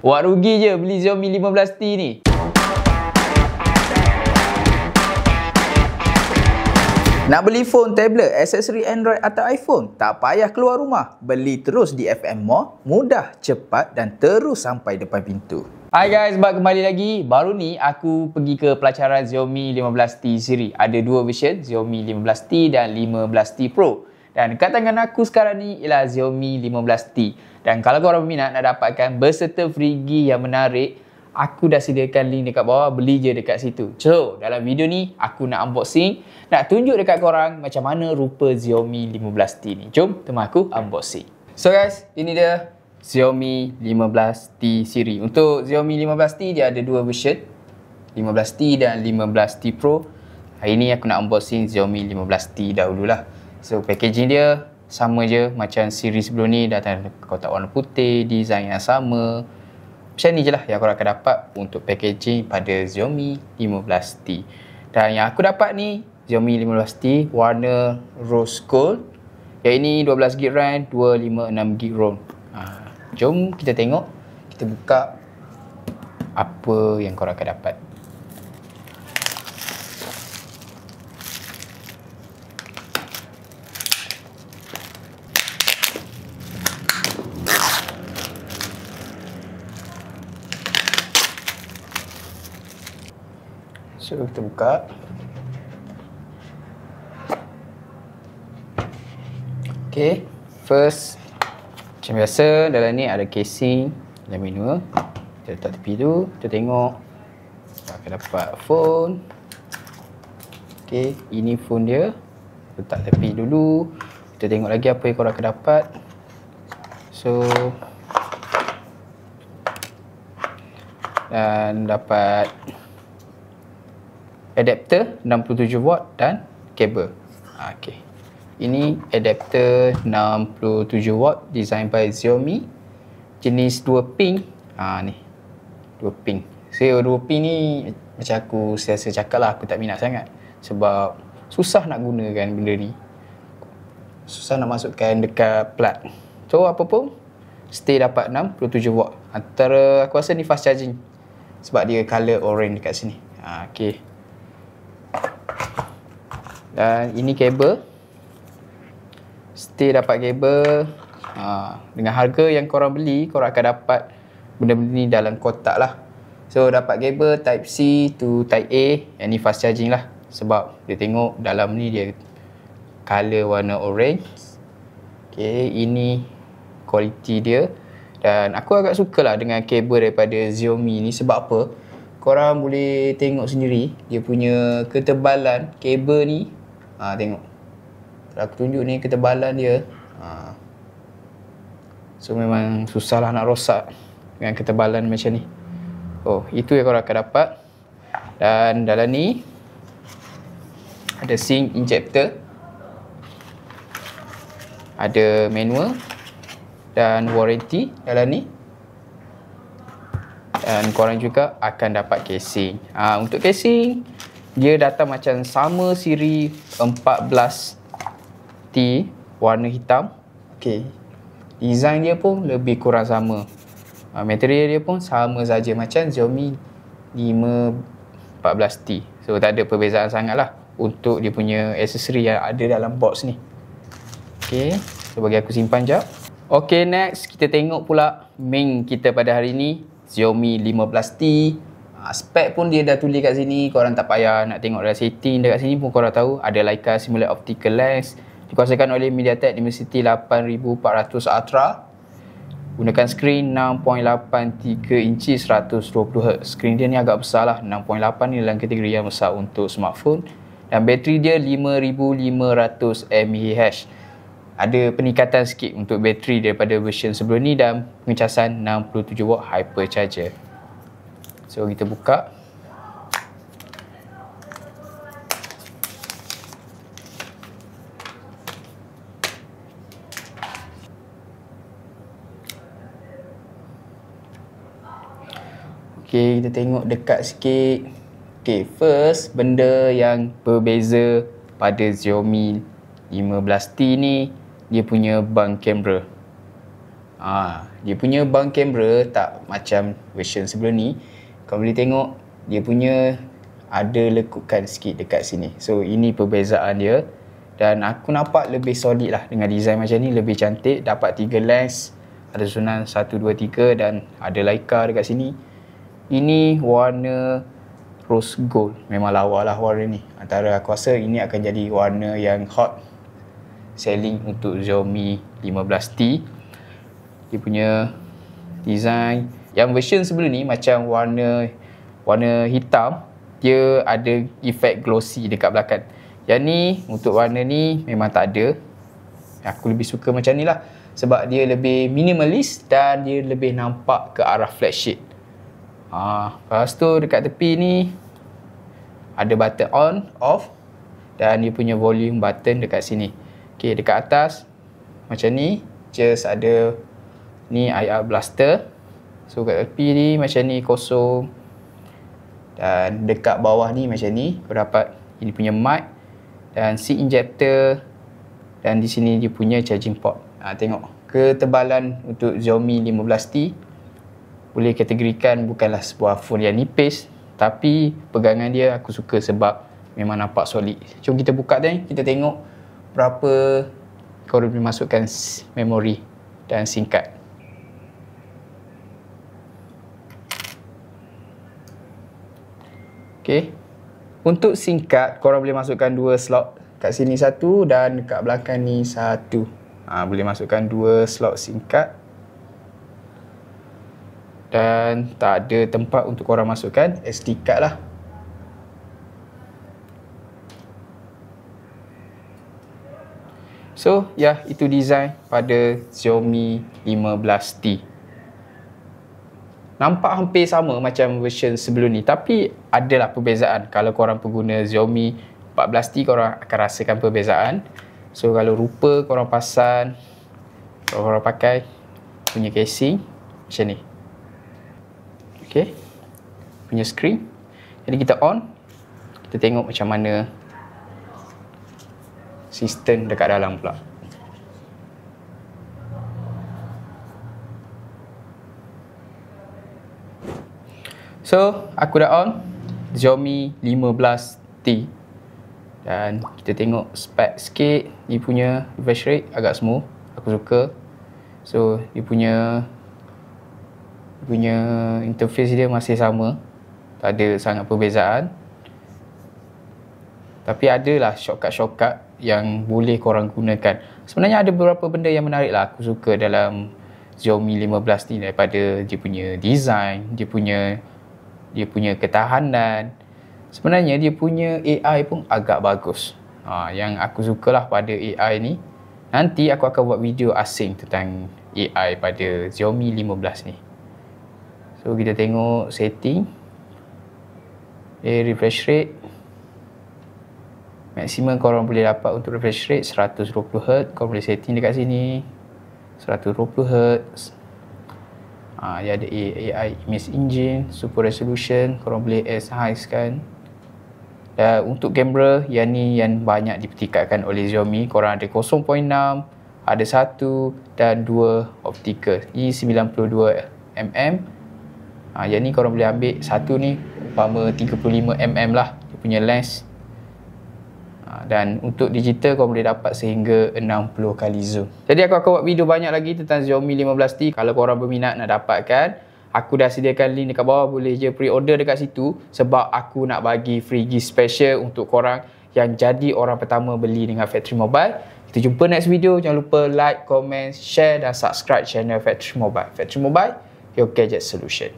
Wah, rugi je beli Xiaomi 15T ni. Nak beli phone, tablet, aksesori Android atau iPhone? Tak payah keluar rumah. Beli terus di FM Mall, mudah, cepat dan terus sampai depan pintu. Hai guys, kembali lagi. Baru ni aku pergi ke pelacaran Xiaomi 15T siri. Ada dua version, Xiaomi 15T dan 15T Pro. Dan kat tangan aku sekarang ni ialah Xiaomi 15T. Dan kalau korang berminat nak dapatkan beserta free gift yang menarik, aku dah sediakan link dekat bawah, beli je dekat situ. So, dalam video ni aku nak unboxing, nak tunjuk dekat korang macam mana rupa Xiaomi 15T ni. Jom teman aku unboxing. So guys, ini dia Xiaomi 15T siri. Untuk Xiaomi 15T dia ada dua version, 15T dan 15T Pro. Hari ni aku nak unboxing Xiaomi 15T dahululah. So packaging dia sama je macam siri sebelum ni, datang kotak warna putih, design yang sama. Macam ni je lah yang korang akan dapat untuk packaging pada Xiaomi 15T. Dan yang aku dapat ni Xiaomi 15T warna rose gold. Yang ini 12GB RAM, 256GB ROM. Jom kita tengok, kita buka apa yang korang akan dapat. So kita buka. Okay, first macam biasa dalam ni ada casing dan manual. Kita letak tepi tu, kita tengok kita akan dapat phone. Okay, ini phone dia. Letak tepi dulu. Kita tengok lagi apa yang korang akan dapat. So dan dapat adapter 67W dan kabel. Okey. Ini adapter 67W design by Xiaomi. Jenis 2 pin. Ni. 2 pin. So 2 pin ni macam aku selalu cakap lah, aku tak minat sangat. Sebab susah nak gunakan benda ni. Susah nak masukkan dekat plug. So apa pun stay dapat 67W. Antara aku rasa ni fast charging. Sebab dia color orange dekat sini. Okey. Dan ini kabel. Stay dapat kabel. Dengan harga yang korang beli, korang akan dapat benda-benda ni dalam kotak lah. So dapat kabel type C to type A. Yang ni fast charging lah. Sebab dia tengok dalam ni dia color warna orange. Okay, ini kualiti dia. Dan aku agak suka lah dengan kabel daripada Xiaomi ni. Sebab apa? Korang boleh tengok sendiri dia punya ketebalan kabel ni. Tengok. Kalau aku tunjuk ni ketebalan dia. So memang susah lah nak rosak dengan ketebalan macam ni. Oh, itu yang korang akan dapat. Dan dalam ni ada SIM injector, ada manual dan warranty dalam ni. Dan korang juga akan dapat casing. Untuk casing dia datang macam sama siri 14T warna hitam. Okey. Design dia pun lebih kurang sama. Material dia pun sama saja macam Xiaomi 14T. So tak ada perbezaan sangat lah untuk dia punya aksesori yang ada dalam box ni. Okey. So bagi aku simpan jap. Okey, next kita tengok pula main kita pada hari ni, Xiaomi 15T. Spek pun dia dah tulis kat sini. Korang tak payah nak tengok dalam setting. Dekat sini pun korang tahu ada Leica Simulate Optical Lens. Dikuasakan oleh MediaTek Dimensity 8400 Ultra. Gunakan skrin 6.83 inci 120Hz. Skrin dia ni agak besar lah. 6.8 ni dalam kategori yang besar untuk smartphone. Dan bateri dia 5500 mAh. Ada peningkatan sikit untuk bateri daripada version sebelum ni dan pengecasan 67W hypercharger. So kita buka. Okay, kita tengok dekat sikit. Okay, first benda yang berbeza pada Xiaomi 15T ni, dia punya bang kamera. Dia punya bang kamera tak macam version sebelum ni. Kau boleh tengok dia punya ada lekukan sikit dekat sini. So ini perbezaan dia. Dan aku nampak lebih solid lah dengan design macam ni, lebih cantik. Dapat 3 lens, ada susunan 1, 2, 3 dan ada Leica dekat sini. Ini warna rose gold. Memang lawa lah warna ni. Antara aku rasa ini akan jadi warna yang hot selling untuk Xiaomi 15T. Dia punya design yang version sebelum ni macam warna hitam, dia ada efek glossy dekat belakang. Yang ni untuk warna ni memang tak ada. Aku lebih suka macam ni lah, sebab dia lebih minimalist dan dia lebih nampak ke arah flat shade. Lepas tu dekat tepi ni ada button on, off, dan dia punya volume button dekat sini. Okay, dekat atas macam ni, just ada ni IR blaster. So kat tepi ni macam ni kosong. Dan dekat bawah ni macam ni, kau dapat ini punya mic dan seat injector. Dan di sini dia punya charging port. Tengok ketebalan untuk Xiaomi 15T boleh kategorikan bukanlah sebuah phone yang nipis, tapi pegangan dia aku suka sebab memang nampak solid. Jom kita buka dan kita tengok berapa kau boleh masukkan memori dan SIM card. Okay. Untuk SIM card, korang boleh masukkan 2 slot. Kat sini 1 dan kat belakang ni 1. Boleh masukkan 2 slot SIM card. Dan tak ada tempat untuk korang masukkan SD card lah. So, itu design pada Xiaomi 15T. Nampak hampir sama macam version sebelum ni, tapi adalah perbezaan. Kalau korang pengguna Xiaomi 14T, korang akan rasakan perbezaan. So kalau rupa korang pasang, kalau korang pakai punya casing macam ni. Okay, punya screen. Jadi kita on, kita tengok macam mana sistem dekat dalam pula. So, aku dah on Xiaomi 15T. Dan kita tengok spek sikit. Dia punya refresh rate agak smooth, aku suka. So, dia punya interface dia masih sama, tak ada sangat perbezaan. Tapi adalah shortcut yang boleh korang gunakan. Sebenarnya ada beberapa benda yang menarik lah aku suka dalam Xiaomi 15 ni, daripada dia punya design, dia punya ketahanan. Sebenarnya dia punya AI pun agak bagus. Yang aku sukalah pada AI ni. Nanti aku akan buat video asing tentang AI pada Xiaomi 15 ni. So kita tengok setting. Refresh rate. Maksimum korang boleh dapat untuk refresh rate 120Hz. Korang boleh setting dekat sini 120Hz. Dia ada AI Image Engine, Super Resolution, korang boleh enhance kan. Untuk kamera, yang ni yang banyak dipertikaikan oleh Xiaomi. Korang ada 0.6, ada 1 dan 2 optical. Ini 92mm. Yang ni korang boleh ambil satu ni umpama 35mm lah dia punya lens. Dan untuk digital korang boleh dapat sehingga 60 kali zoom. Jadi aku akan buat video banyak lagi tentang Xiaomi 15T. Kalau korang berminat nak dapatkan, aku dah sediakan link dekat bawah. Boleh je pre-order dekat situ, sebab aku nak bagi free gift special untuk korang yang jadi orang pertama beli dengan Factory Mobile. Kita jumpa next video. Jangan lupa like, comment, share dan subscribe channel Factory Mobile. Factory Mobile, your gadget solution.